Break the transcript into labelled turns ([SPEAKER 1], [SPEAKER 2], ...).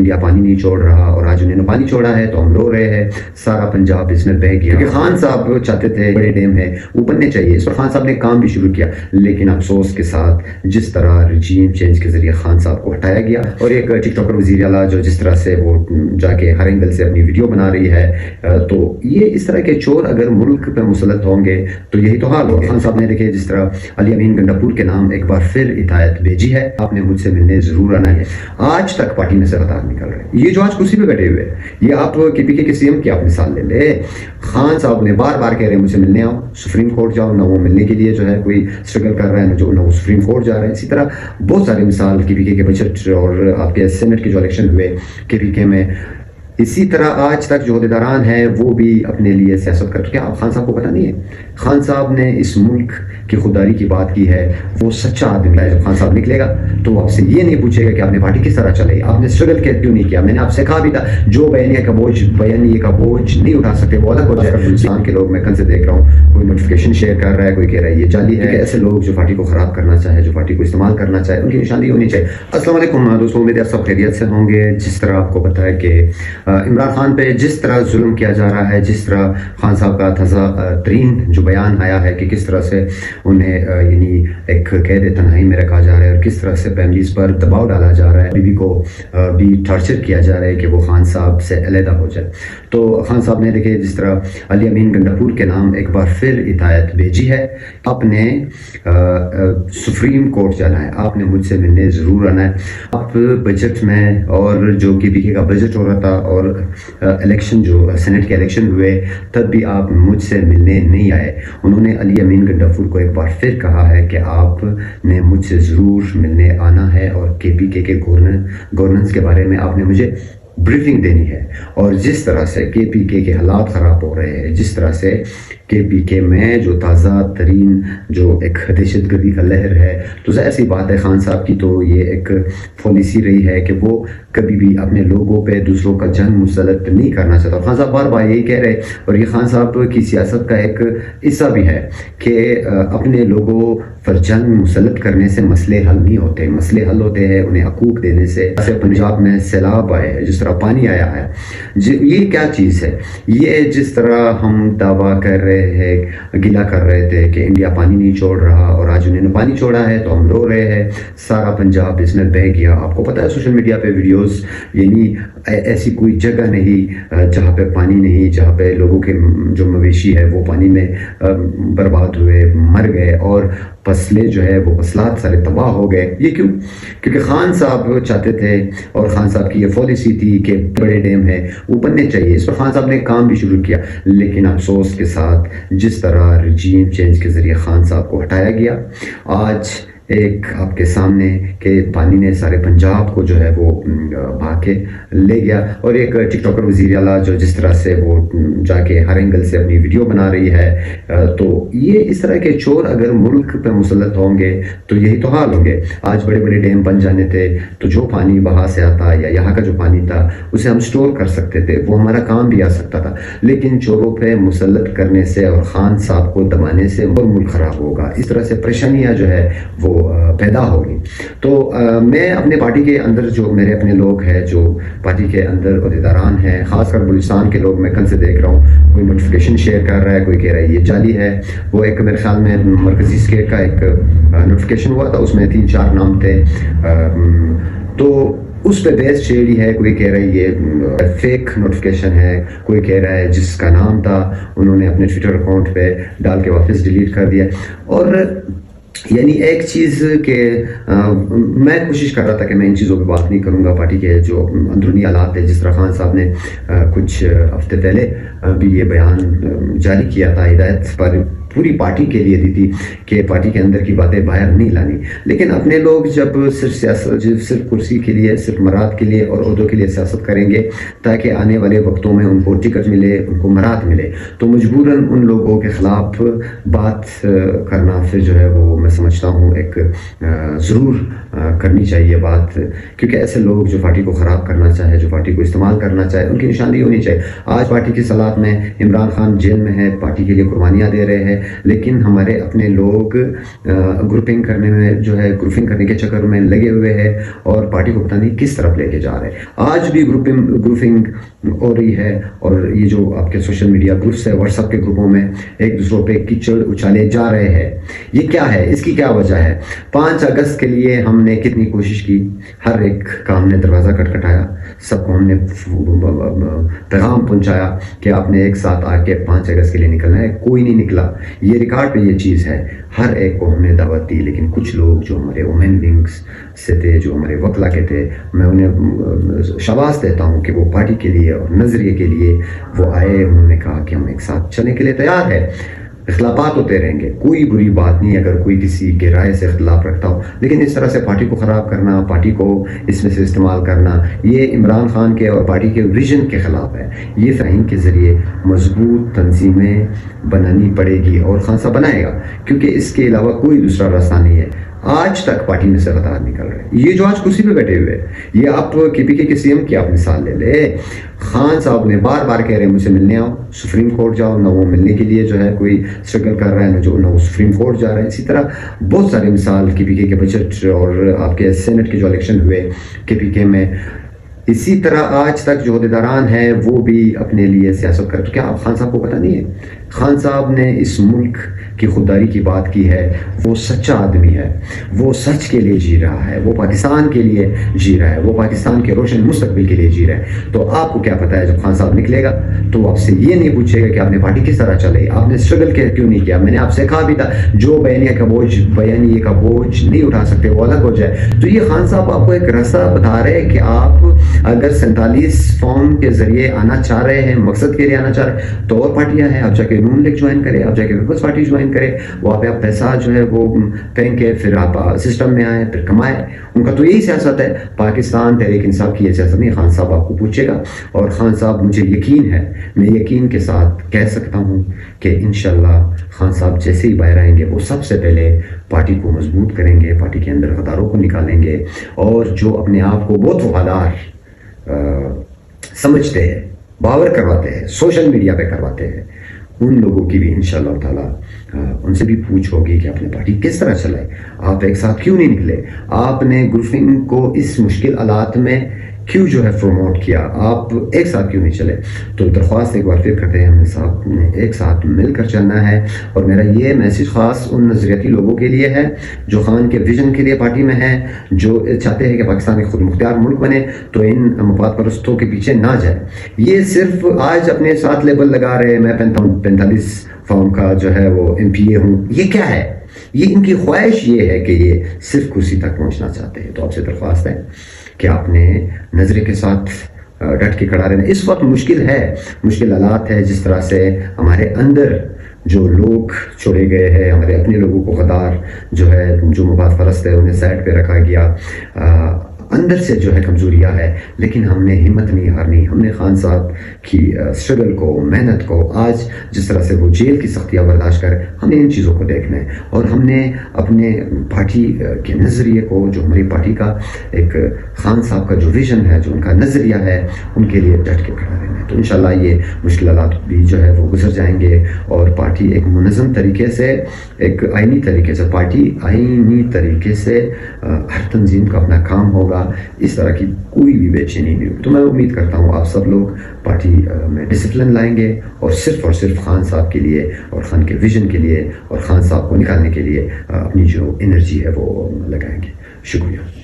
[SPEAKER 1] India پانی نہیں چھوڑ رہا اور آج انہوں نے پانی چھوڑا ہے تو ہم رو رہے ہیں، سارا پنجاب اس میں بہہ گیا. کیونکہ خان صاحب چاہتے تھے بڑے ڈیم ہے وہ بننے چاہیے، اس پر خان صاحب نے کام بھی شروع کیا، لیکن افسوس کے ساتھ جس طرح رجیم چینج کے ذریعے خان صاحب کو ہٹایا گیا، اور ایک ٹک ٹاکر وزیر اعلیٰ جو جس طرح سے وہ جا کے ہر اینگل سے اپنی ویڈیو بنا رہی ہے، تو یہ اس طرح کے چور اگر ملک پہ مسلط ہوں گے تو یہی تو حال ہوگا. خان صاحب نے دیکھے جس طرح علی امین گنڈاپور کے نام ایک بار پھر ہدایت بھیجی ہے، آپ نے مجھ سے ملنے ضرور آنا ہے. آج تک پارٹی میں سے غدار نکل رہے ہیں، یہ جو آج کرسی پہ بیٹھے ہوئے، یہ آپ کے پی کے سی ایم کی آپ مثال لے لے. خان صاحب نے بار بار کہہ رہے ہیں مجھ سے ملنے آؤ، سپریم کورٹ جاؤ، نہ وہ ملنے کے لیے جو ہے کوئی اسٹرگل کر رہا ہے، نہ وہ سپریم کورٹ جا رہا ہے. اسی طرح بہت سارے مثال کے پی کے بجٹ اور آپ کے سینٹ کے جو الیکشن ہوئے کے پی کے میں، اسی طرح آج تک جو عہدیداران ہیں وہ بھی اپنے لیے سیاست کر چکے ہیں. آپ خان صاحب کو پتہ نہیں ہے، خان صاحب نے اس ملک کی خودداری کی بات کی ہے. وہ سچا آدمی ہے. جب خان صاحب نکلے گا تو وہ آپ سے یہ نہیں پوچھے گا کہ آپ نے پارٹی کس طرح چلائی، آپ نے اسٹرگل کیوں نہیں کیا. میں نے آپ سے کہا بھی تھا جو بیانیہ کا بوجھ نہیں اٹھا سکتے وہ الگ ہو جائے. ہندوستان کے لوگ میں کل سے دیکھ رہا ہوں، کوئی نوٹیفیکیشن شیئر کر رہا ہے، کوئی کہہ رہا ہے یہ جعلی ہے. ایسے لوگ جو پارٹی کو خراب کرنا چاہے، جو پارٹی کو استعمال کرنا چاہے، ان کی نشانی ہونی چاہیے. السلام علیکم دوستوں، امید ہے آپ سب خیریت سے ہوں گے. جس طرح آپ کو پتہ ہے کہ عمران خان پہ جس طرح ظلم کیا جا رہا ہے، جس طرح خان صاحب کا تازہ ترین جو بیان آیا ہے کہ کس طرح سے انہیں یعنی ایک قید تنہائی میں رکھا جا رہا ہے اور کس طرح سے فیملیز پر دباؤ ڈالا جا رہا ہے، بیوی کو بھی ٹارچر کیا جا رہا ہے کہ وہ خان صاحب سے علیحدہ ہو جائے. تو خان صاحب نے دیکھے جس طرح علی امین گنڈاپور کے نام ایک بار پھر ہدایت بھیجی ہے. آپ نے سپریم کورٹ جانا ہے، آپ نے مجھ سے ملنے ضرور آنا ہے. آپ بجٹ میں اور جو کے پی کے کا بجٹ ہو رہا تھا اور الیکشن جو سینٹ کے الیکشن ہوئے تب بھی آپ مجھ سے ملنے نہیں آئے. انہوں نے علی امین گنڈاپور کو ایک بار پھر کہا ہے کہ آپ نے مجھ سے ضرور ملنے آنا ہے اور کے پی کے گورننس کے بارے میں آپ نے مجھے بریفنگ دینی ہے. اور جس طرح سے کے پی کے حالات خراب ہو رہے ہیں، جس طرح سے کے پی کے میں جو تازہ ترین جو ایک دہشت گردی کا لہر ہے، تو ظاہر سی بات ہے خان صاحب کی تو یہ ایک پالیسی رہی ہے کہ وہ کبھی بھی اپنے لوگوں پہ دوسروں کا جنگ مسلط نہیں کرنا چاہتا. خان صاحب بار بار یہی کہہ رہے، اور یہ خان صاحب کی سیاست کا ایک حصہ بھی ہے کہ اپنے لوگوں پر جنگ مسلط کرنے سے مسئلے حل نہیں ہوتے. مسئلے حل ہوتے ہیں انہیں حقوق دینے سے. جیسے پنجاب میں سیلاب آئے ہیں، جس طرح پانی آیا ہے، یہ کیا چیز ہے؟ یہ جس طرح ہم دعویٰ کر رہے ہیں، گلا کر رہے تھے کہ انڈیا پانی نہیں چھوڑ رہا اور آج انہوں نے پانی چھوڑا ہے تو ہم رو رہے ہیں، سارا پنجاب اس میں بہہ گیا. آپ کو پتہ ہے سوشل میڈیا پہ ویڈیوز، یعنی ایسی کوئی جگہ نہیں جہاں پہ پانی نہیں، جہاں پہ لوگوں کے جو مویشی ہے وہ پانی میں برباد ہوئے، مر گئے، اور فصلیں جو ہے وہ فصلات سارے تباہ ہو گئے. یہ کیوں؟ کیونکہ خان صاحب چاہتے تھے اور خان صاحب کی یہ پالیسی تھی کہ بڑے ڈیم ہے وہ بننے چاہیے. اس پر خان صاحب نے کام بھی شروع کیا، لیکن افسوس کے ساتھ جس طرح رجیم چینج کے ذریعے خان صاحب کو ہٹایا گیا، آج ایک آپ کے سامنے کہ پانی نے سارے پنجاب کو جو ہے وہ بھاگ کے لے گیا. اور ایک ٹک ٹاکر وزیر اعلیٰ جو جس طرح سے وہ جا کے ہر اینگل سے اپنی ویڈیو بنا رہی ہے، تو یہ اس طرح کے چور اگر ملک پہ مسلط ہوں گے تو یہی تو حال ہوں گے. آج بڑے بڑے ڈیم بن جانے تھے تو جو پانی وہاں سے آتا یا یہاں کا جو پانی تھا اسے ہم سٹور کر سکتے تھے، وہ ہمارا کام بھی آ سکتا تھا. لیکن چوروں پہ مسلط کرنے سے اور خان صاحب کو دبانے سے اور ملک خراب ہوگا. اس طرح سے پریشانیاں جو ہے وہ پیدا ہوگی. تو میں اپنے پارٹی کے اندر جو میرے اپنے لوگ ہیں، جو پارٹی کے اندر عہدیداران ہیں، خاص کر بلوچستان کے لوگ، میں کل سے دیکھ رہا ہوں کوئی نوٹیفیکیشن شیئر کر رہا ہے، کوئی کہہ رہا ہے یہ جعلی ہے. وہ ایک میرے خیال میں مرکزی اسٹیٹ کا ایک نوٹیفیکیشن ہوا تھا، اس میں 3-4 نام تھے، تو اس پہ بحث چھیڑی ہے. کوئی کہہ رہا ہے یہ فیک نوٹیفیکیشن ہے، کوئی کہہ رہا ہے جس کا نام تھا انہوں نے اپنے ٹویٹر اکاؤنٹ پہ ڈال کے واپس ڈیلیٹ کر دیا. اور یعنی ایک چیز کہ میں کوشش کر رہا تھا کہ میں ان چیزوں پہ بات نہیں کروں گا. پارٹی کے جو اندرونی حالات ہیں، جس طرح خان صاحب نے کچھ ہفتے پہلے بھی یہ بیان جاری کیا تھا، ہدایت پر پوری پارٹی کے لیے دی تھی کہ پارٹی کے اندر کی باتیں باہر نہیں لانی. لیکن اپنے لوگ جب صرف کرسی کے لیے، صرف مراد کے لیے اور عہدوں کے لیے سیاست کریں گے تاکہ آنے والے وقتوں میں ان کو ٹکٹ ملے، ان کو مراد ملے، تو مجبوراً ان لوگوں کے خلاف بات کرنا پھر جو ہے وہ میں سمجھتا ہوں ایک ضرور کرنی چاہیے بات. کیونکہ ایسے لوگ جو پارٹی کو خراب کرنا چاہے، جو پارٹی کو استعمال کرنا چاہے، ان کی نشاندہی ہونی چاہیے. آج پارٹی کی صلاحیت میں عمران خان جیل میں ہے، پارٹی کے لیے قربانیاں دے رہے ہیں، لیکن ہمارے اپنے لوگ گروپنگ کرنے میں جو ہے گروپنگ کرنے کے چکر میں لگے ہوئے ہیں اور پارٹی کو پتہ نہیں کس طرف لے کے جا رہے ہیں. آج بھی گروپنگ ہو رہی ہے اور یہ جو آپ کے سوشل میڈیا گروپس ہے واٹس ایپ کے گروپوں میں ایک دوسروں پہ کیچڑ اچھالے جا رہے ہیں. یہ کیا ہے؟ اس کی کیا وجہ ہے؟ 5 اگست کے لیے ہم نے کتنی کوشش کی, ہر ایک کا ہم نے دروازہ کھٹکھٹایا, سب کو ہم نے پیغام پہنچایا کہ آپ نے ایک ساتھ آ کے 5 اگست کے لیے نکلنا ہے. کوئی نہیں نکلا. یہ ریکارڈ پہ یہ چیز ہے. ہر ایک کو ہم نے دعوت دی, لیکن کچھ لوگ جو ہمارے وومن ونگس سے تھے, جو ہمارے وکلا کے تھے, میں انہیں شاباش دیتا ہوں کہ وہ پارٹی کے لیے اور نظریے کے لیے وہ آئے. انہوں نے کہا کہ ہم ایک ساتھ چلنے کے لیے تیار ہے. اختلافات ہوتے رہیں گے, کوئی بری بات نہیں اگر کوئی کسی کے رائے سے اختلاف رکھتا ہو, لیکن اس طرح سے پارٹی کو خراب کرنا, پارٹی کو اس میں سے استعمال کرنا, یہ عمران خان کے اور پارٹی کے ویژن کے خلاف ہے. یہ فہیم کے ذریعے مضبوط تنظیمیں بنانی پڑے گی اور خان صاحب بنائے گا, کیونکہ اس کے علاوہ کوئی دوسرا راستہ نہیں ہے. آج تک پارٹی میں سے غدار نکل رہے ہیں. یہ جو آج کرسی پہ بیٹھے ہوئے, یہ آپ کے پی کے سی ایم کی آپ مثال لے لے. خان صاحب نے بار بار کہہ رہے ہیں مجھ سے ملنے آؤ, سپریم کورٹ جاؤ, نہ وہ ملنے کے لیے جو ہے کوئی اسٹرگل کر رہا ہے, نہ وہ سپریم کورٹ جا رہا ہے. اسی طرح بہت سارے مثال کے پی کے بجٹ اور آپ کے سینٹ کے جو الیکشن ہوئے کے پی کے میں, اسی طرح آج تک جو عہدیداران ہیں وہ بھی اپنے لیے سیاست کر. تو کیا آپ خان صاحب کو پتہ نہیں ہے؟ خان صاحب نے اس ملک کی خودداری کی بات کی ہے. وہ سچا آدمی ہے, وہ سچ کے لیے جی رہا ہے, وہ پاکستان کے لیے جی رہا ہے, وہ پاکستان کے روشن مستقبل کے لیے جی رہا ہے. تو آپ کو کیا پتہ ہے جب خان صاحب نکلے گا تو وہ آپ سے یہ نہیں پوچھے گا کہ آپ نے پارٹی کس طرح چلائی, آپ نے اسٹرگل کیوں نہیں کیا. میں نے آپ سے کہا بھی تھا جو بیانیہ کا بوجھ نہیں اٹھا سکتے وہ الگ ہو جائے. تو یہ خان صاحب آپ کو ایک راستہ بتا رہے کہ آپ اگر 47 فارم کے ذریعے آنا چاہ رہے ہیں, مقصد کے لیے آنا چاہ رہے ہیں, تو اور پارٹیاں ہیں. آپ جا کے نون لیگ جوائن کریں, آپ جا کے پیپلز پارٹی جوائن کریں, وہاں پہ آپ پیسہ جو ہے وہ پھینک کے پھر آپ سسٹم میں آئیں, پھر کمائیں. ان کا تو یہی سیاست ہے. پاکستان تحریک انصاف کی یہ سیاست نہیں. خان صاحب آپ کو پوچھے گا, اور خان صاحب مجھے یقین ہے, میں یقین کے ساتھ کہہ سکتا ہوں کہ انشاءاللہ خان صاحب جیسے ہی باہر آئیں گے وہ سب سے پہلے پارٹی کو مضبوط کریں گے, پارٹی کے اندر غداروں کو نکالیں گے, اور جو اپنے آپ کو بہت وفادار سمجھتے ہیں, باور کرواتے ہیں, سوشل میڈیا پہ کرواتے ہیں, ان لوگوں کی بھی انشاءاللہ تعالیٰ ان سے بھی پوچھ ہوگی کہ آپ نے پارٹی کس طرح چلائے, آپ ایک ساتھ کیوں نہیں نکلے, آپ نے گروپنگ کو اس مشکل حالات میں کیوں جو ہے پروموٹ کیا, آپ ایک ساتھ کیوں نہیں چلے. تو درخواست ایک بار پھر کرتے ہیں, ہم نے صاحب نے ایک ساتھ مل کر چلنا ہے. اور میرا یہ میسیج خاص ان نظریاتی لوگوں کے لیے ہے جو خان کے ویژن کے لیے پارٹی میں ہیں, جو چاہتے ہیں کہ پاکستان ایک خود مختار ملک بنے, تو ان مفاد پرستوں کے پیچھے نہ جائے. یہ صرف آج اپنے ساتھ لیبل لگا رہے میں 45 فارم کا جو ہے وہ MPA ہوں, یہ کیا ہے؟ یہ ان کی خواہش یہ ہے کہ یہ صرف کرسی تک پہنچنا چاہتے ہیں. تو آپ سے درخواست ہے کہ آپ نے نظرے کے ساتھ ڈٹ کے کھڑا رہنا. اس وقت مشکل ہے, مشکل حالات ہے. جس طرح سے ہمارے اندر جو لوگ چھوڑے گئے ہیں, ہمارے اپنے لوگوں کو غدار جو ہے, جو مفاد پرست ہے, انہیں سائڈ پہ رکھا گیا, اندر سے جو ہے کمزوریاں ہے. لیکن ہم نے ہمت نہیں ہارنی. ہم نے خان صاحب کی اسٹرگل کو, محنت کو, آج جس طرح سے وہ جیل کی سختیاں برداشت کر, ہم نے ان چیزوں کو دیکھنا ہے. اور ہم نے اپنے پارٹی کے نظریے کو, جو ہماری پارٹی کا ایک خان صاحب کا جو ویژن ہے, جو ان کا نظریہ ہے, ان کے لیے ڈٹ کے کھڑا رہنا ہے. تو انشاءاللہ یہ مشکلات بھی جو ہے وہ گزر جائیں گے, اور پارٹی ایک منظم طریقے سے, ایک آئینی طریقے سے, پارٹی آئینی طریقے سے ہر تنظیم کا اپنا کام ہوگا. اس طرح کی کوئی بھی بے چینی نہیں ہوگی. تو میں امید کرتا ہوں آپ سب لوگ پارٹی میں ڈسپلن لائیں گے, اور صرف خان صاحب کے لیے, اور خان کے ویژن کے لیے, اور خان صاحب کو نکالنے کے لیے اپنی جو انرجی ہے وہ لگائیں گے. شکریہ.